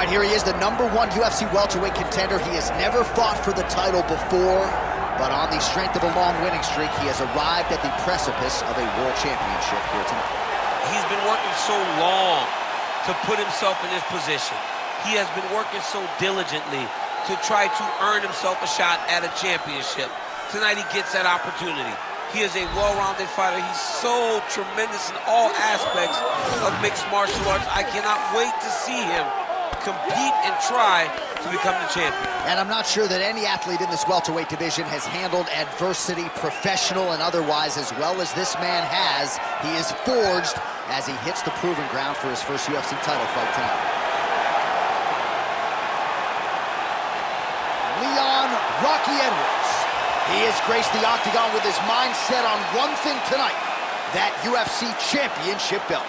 right, here he is, the #1 UFC welterweight contender. He has never fought for the title before, but on the strength of a long winning streak, he has arrived at the precipice of a world championship here tonight. He's been working so long to put himself in this position. He has been working so diligently to try to earn himself a shot at a championship. Tonight he gets that opportunity. He is a well-rounded fighter. He's so tremendous in all aspects of mixed martial arts. I cannot wait to see him compete and try to become the champion. And I'm not sure that any athlete in this welterweight division has handled adversity, professional and otherwise, as well as this man has. He is forged as he hits the proving ground for his first UFC title fight tonight. Leon Rocky Edwards. He has graced the octagon with his mind set on one thing tonight, that UFC championship belt.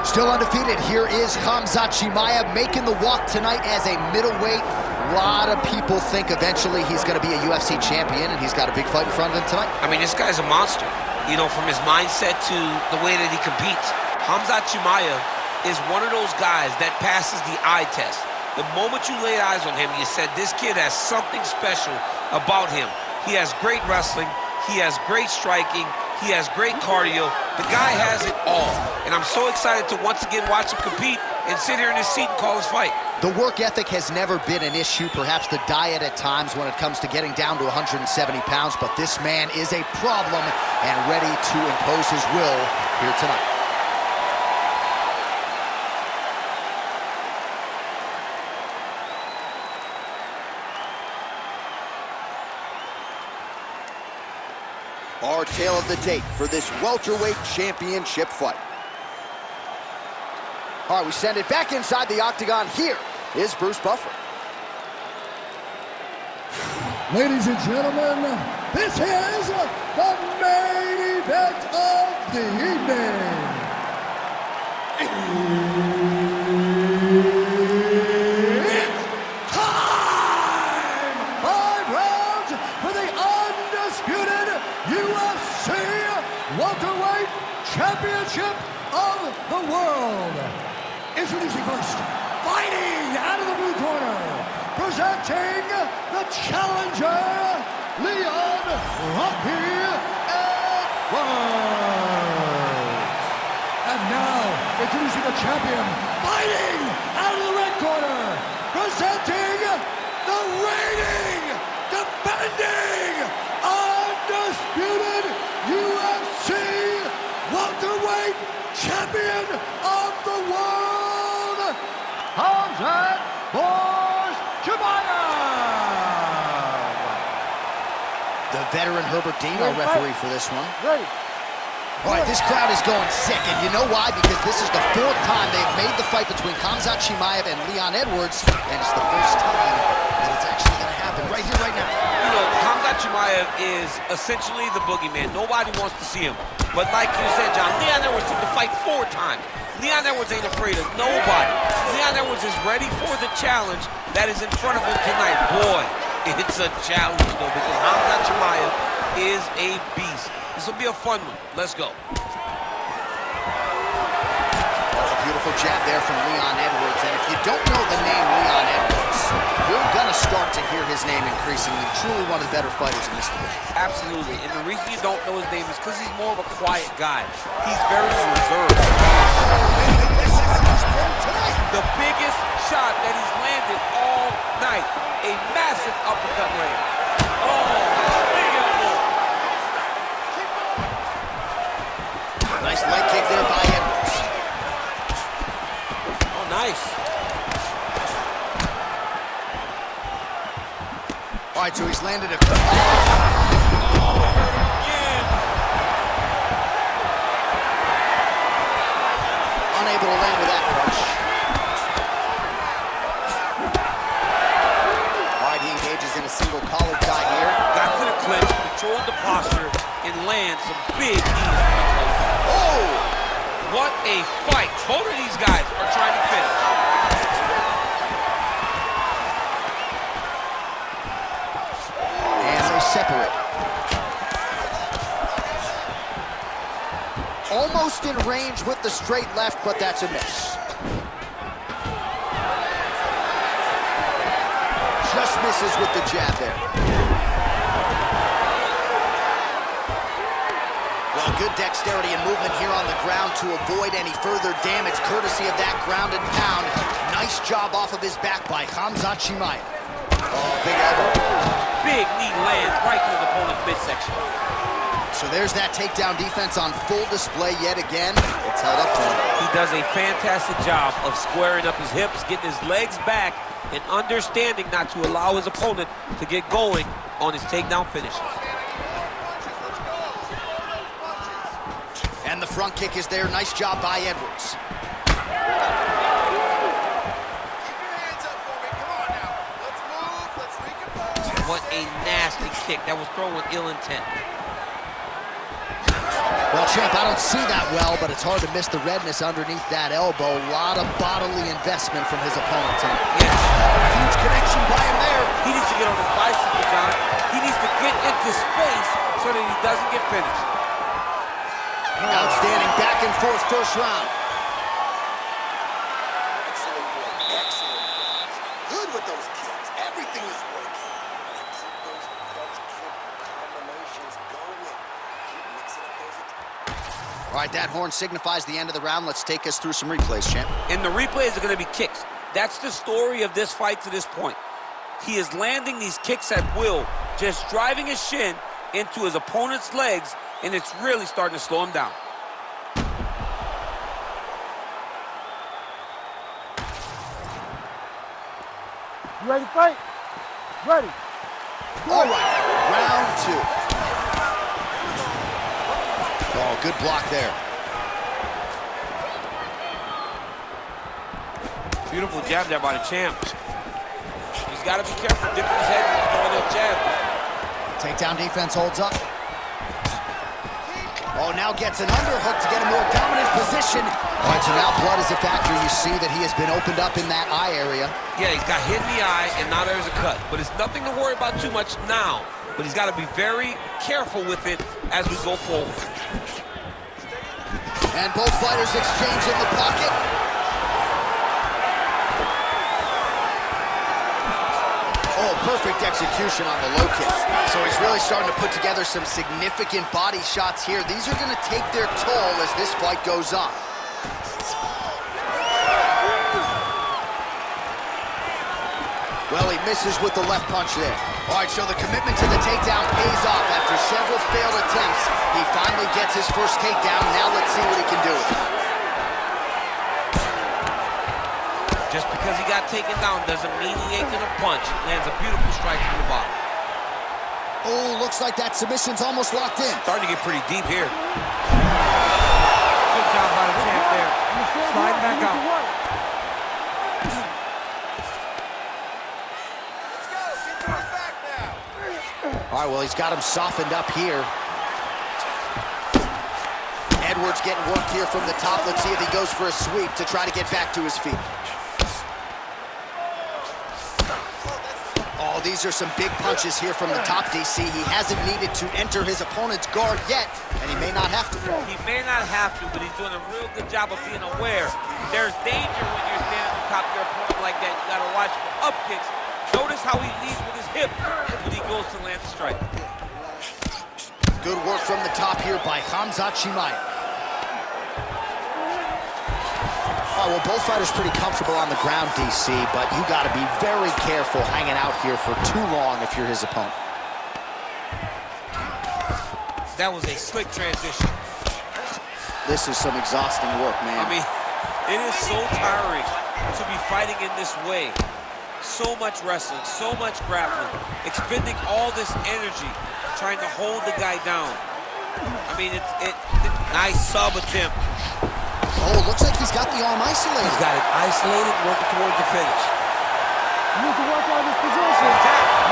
Still undefeated, here is Khamzat Chimaev making the walk tonight as a middleweight. A lot of people think eventually he's going to be a UFC champion, and he's got a big fight in front of him tonight. I mean, this guy's a monster. You know, from his mindset to the way that he competes. Khamzat Chimaev is one of those guys that passes the eye test. The moment you laid eyes on him, you said, this kid has something special about him. He has great wrestling. He has great striking. He has great cardio. The guy has it all. And I'm so excited to once again watch him compete and sit here in his seat and call his fight. The work ethic has never been an issue, perhaps the diet at times when it comes to getting down to 170 pounds, but this man is a problem and ready to impose his will here tonight. Our tale of the tape for this welterweight championship fight. All right, we send it back inside the octagon. Here is Bruce Buffer. Ladies and gentlemen, this is the main event of the evening. It's time! 5 rounds for the undisputed UFC welterweight championship of the world. Introducing first, fighting out of the blue corner, presenting the challenger, Leon Rocky Edwards. And now, introducing the champion, fighting out of the red corner, presenting the reigning, defending, undisputed UFC welterweight champion of the world, Khamzat Chimaev. The veteran Herbert Dean, our referee for this one. Ready. All right, this crowd is going sick, and you know why? Because this is the 4th time they've made the fight between Khamzat Chimaev and Leon Edwards, and it's the first time that it's actually going to happen right here, right now. You know, Khamzat Chimaev is essentially the boogeyman. Nobody wants to see him. But like you said, John, Leon Edwards took the fight 4 times. Leon Edwards ain't afraid of nobody. Leon Edwards is ready for the challenge that is in front of him tonight. Boy, it's a challenge, though, because Khamzat Chimaev is a beast. This will be a fun one. Let's go. That's a beautiful jab there from Leon Edwards. And if you don't know the name Leon Edwards, you're going to start to hear his name increasingly. Truly one of the better fighters in this division. Absolutely. And the reason you don't know his name is because he's more of a quiet guy. He's very reserved. The biggest shot that he's landed all night. A massive uppercut land. Oh, big elbow. Nice leg kick there by Edwards. Oh, nice. All right, so he's landed a... Unable to land with that punch. All right, he engages in a single collar tie here. Got to the clinch, controlled the posture, and lands land some big knees. Oh! What a fight. Both of these guys are trying to finish. And they separate. Almost in range with the straight left, but that's a miss. Just misses with the jab there. Well, good dexterity and movement here on the ground to avoid any further damage, courtesy of that ground and pound. Nice job off of his back by Khamzat Chimaev. Oh, big elbow. Big knee lands right through the opponent's midsection. So there's that takedown defense on full display yet again. It's held up for him. He does a fantastic job of squaring up his hips, getting his legs back, and understanding not to allow his opponent to get going on his takedown finishes. And the front kick is there. Nice job by Edwards. What a nasty kick. That was thrown with ill intent. Well, champ, I don't see that well, but it's hard to miss the redness underneath that elbow. A lot of bodily investment from his opponent tonight. Yes. Huge connection by him there. He needs to get on his bicycle, John. He needs to get into space so that he doesn't get finished. Outstanding back and forth first round. Excellent work. Excellent. Good with those kicks. Everything is working. Keep those clutch kick combinations going. Keep mixing up those attacks. All right, that horn signifies the end of the round. Let's take us through some replays, champ. And the replays are going to be kicks. That's the story of this fight to this point. He is landing these kicks at will, just driving his shin into his opponent's legs, and it's really starting to slow him down. You ready to fight? Ready. All right, round two. Oh, good block there. Beautiful jab there by the champ. He's got to be careful dipping his head and throwing that jab. Takedown defense holds up. Oh, now gets an underhook to get a more dominant position. All right, so now blood is a factor. You see that he has been opened up in that eye area. Yeah, he's got hit in the eye, and now there's a cut. But it's nothing to worry about too much now. But he's got to be very careful with it as we go forward. And both fighters exchange in the pocket. Oh, perfect execution on the low kick. So he's really starting to put together some significant body shots here. These are going to take their toll as this fight goes on. Well, he misses with the left punch there. All right, so the commitment to the takedown pays off. After several failed attempts, he finally gets his first takedown. Now let's see what he can do with it. Just because he got taken down doesn't mean he ain't gonna punch. Lands a beautiful strike from the bottom. Oh, looks like that submission's almost locked in. Starting to get pretty deep here. Good job by the champ there. Slide back out. Let's go. Get to his back now. All right, well, he's got him softened up here. Edwards getting work here from the top. Let's see if he goes for a sweep to try to get back to his feet. Oh, these are some big punches here from the top, DC. He hasn't needed to enter his opponent's guard yet, and he may not have to. He may not have to, but he's doing a real good job of being aware. There's danger when you're standing on top of your opponent like that. You gotta watch up kicks. Notice how he leads with his hip when he goes to land the strike. Good work from the top here by Khamzat Chimaev. Oh, well, both fighters pretty comfortable on the ground, DC, but you got to be very careful hanging out here for too long if you're his opponent. That was a slick transition. This is some exhausting work, man. I mean, it is so tiring to be fighting in this way. So much wrestling, so much grappling, expending all this energy trying to hold the guy down. I mean, nice sub attempt. Oh, looks like he's got the arm isolated. He's got it isolated, working towards the finish. You need to work on this position.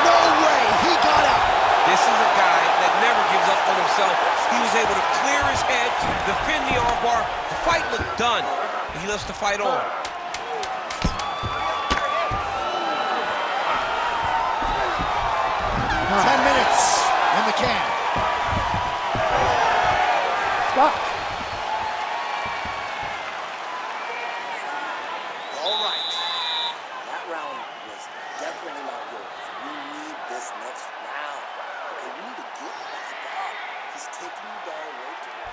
No way, he got out. This is a guy that never gives up on himself. He was able to clear his head, defend the armbar. The fight looked done. He loves to fight on. 10 minutes in the can. Stop. All right. That round was definitely not yours. We need this next round. Okay, we need to get back up. He's taking you down way too long.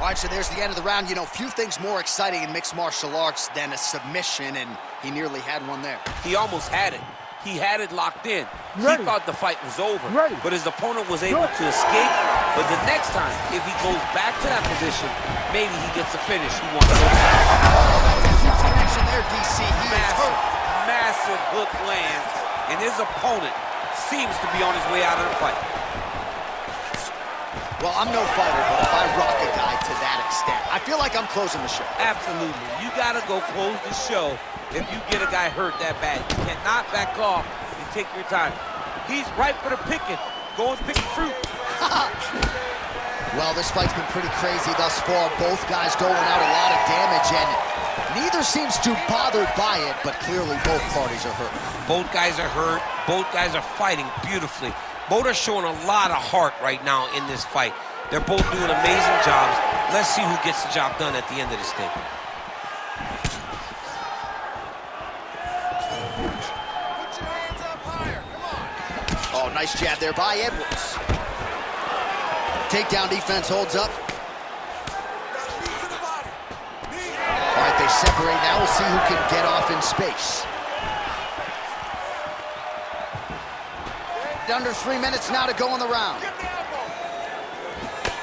All right, so there's the end of the round. You know, few things more exciting in mixed martial arts than a submission, and he nearly had one there. He almost had it. He had it locked in. Ready. He thought the fight was over, Ready. but his opponent was able to escape. But the next time, if he goes back to that position, maybe he gets the finish he wants. That's a huge connection there, DC. He is hurt. Massive hook lands, and his opponent seems to be on his way out of the fight. Well, I'm no fighter, but if I rock a guy to that extent, I feel like I'm closing the show. Absolutely. You got to go close the show if you get a guy hurt that bad. You cannot back off and take your time. He's ripe for the picking. Go and pick the fruit. Well, this fight's been pretty crazy thus far. Both guys doling out a lot of damage, and neither seems too bothered by it, but clearly both parties are hurt. Both guys are hurt. Both guys are fighting beautifully. Both are showing a lot of heart right now in this fight. They're both doing amazing jobs. Let's see who gets the job done at the end of this thing. Put your hands up higher. Come on. Oh, nice jab there by Edwards. Takedown defense holds up. Knee to the body. Knee. All right, they separate. Now we'll see who can get off in space. Under 3 minutes now to go in the round. Get the elbow.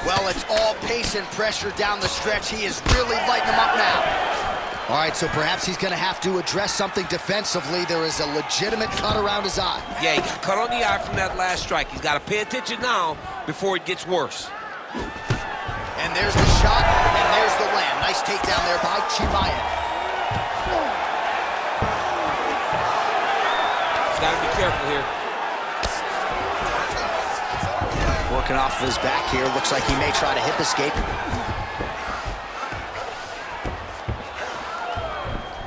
Well, it's all pace and pressure down the stretch. He is really lighting them up now. All right, so perhaps he's going to have to address something defensively. There is a legitimate cut around his eye. Yeah, he got cut on the eye from that last strike. He's got to pay attention now before it gets worse. And there's the shot, and there's the land. Nice takedown there by Chimaev. He's got to be careful here. Working off of his back here. Looks like he may try to hip escape.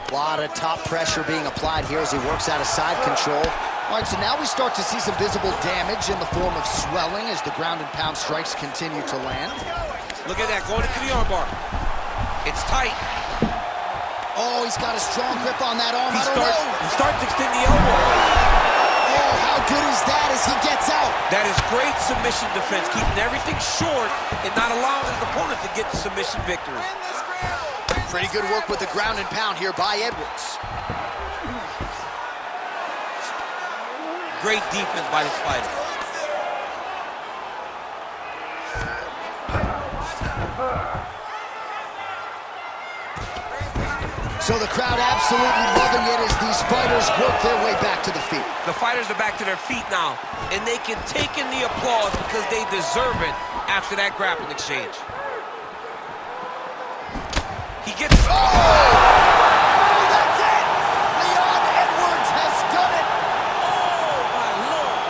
A lot of top pressure being applied here as he works out of side control. All right, so now we start to see some visible damage in the form of swelling as the ground and pound strikes continue to land. Look at that, going into the armbar. It's tight. Oh, he's got a strong grip on that arm. He I don't know. starts to extend the elbow. Oh, how good is that as he gets out? That is great submission defense, keeping everything short and not allowing his opponent to get the submission victory. Win this round. Pretty good work with the ground and pound here by Edwards. Great defense by this fighter. So the crowd absolutely loving it as these fighters work their way back to the feet. The fighters are back to their feet now, and they can take in the applause because they deserve it after that grappling exchange. He gets... Oh, that's it! Leon Edwards has done it! Oh, my Lord!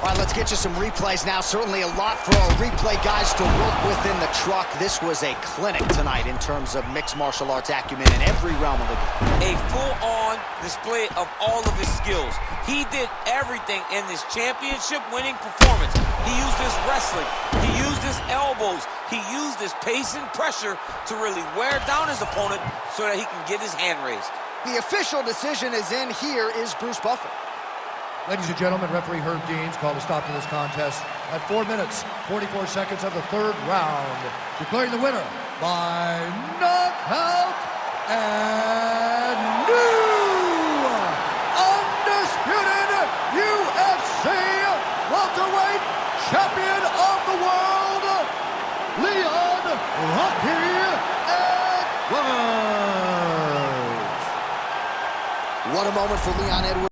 All right, let's get you some replays now. Certainly a lot for our replay guys to work with in the truck. This was a clinic tonight in terms of mixed martial arts acumen in every realm of the game. A full-on display of all of his skills. He did everything in this championship-winning performance. He used his wrestling. He used his elbows. He used his pace and pressure to really wear down his opponent so that he can get his hand raised. The official decision is in. Here is Bruce Buffer. Ladies and gentlemen, referee Herb Deans called a stop to this contest at 4 minutes, 44 seconds of the third round, declaring the winner by knockout and new undisputed UFC welterweight champion of the world, Leon Rocky Edwards. What a moment for Leon Edwards.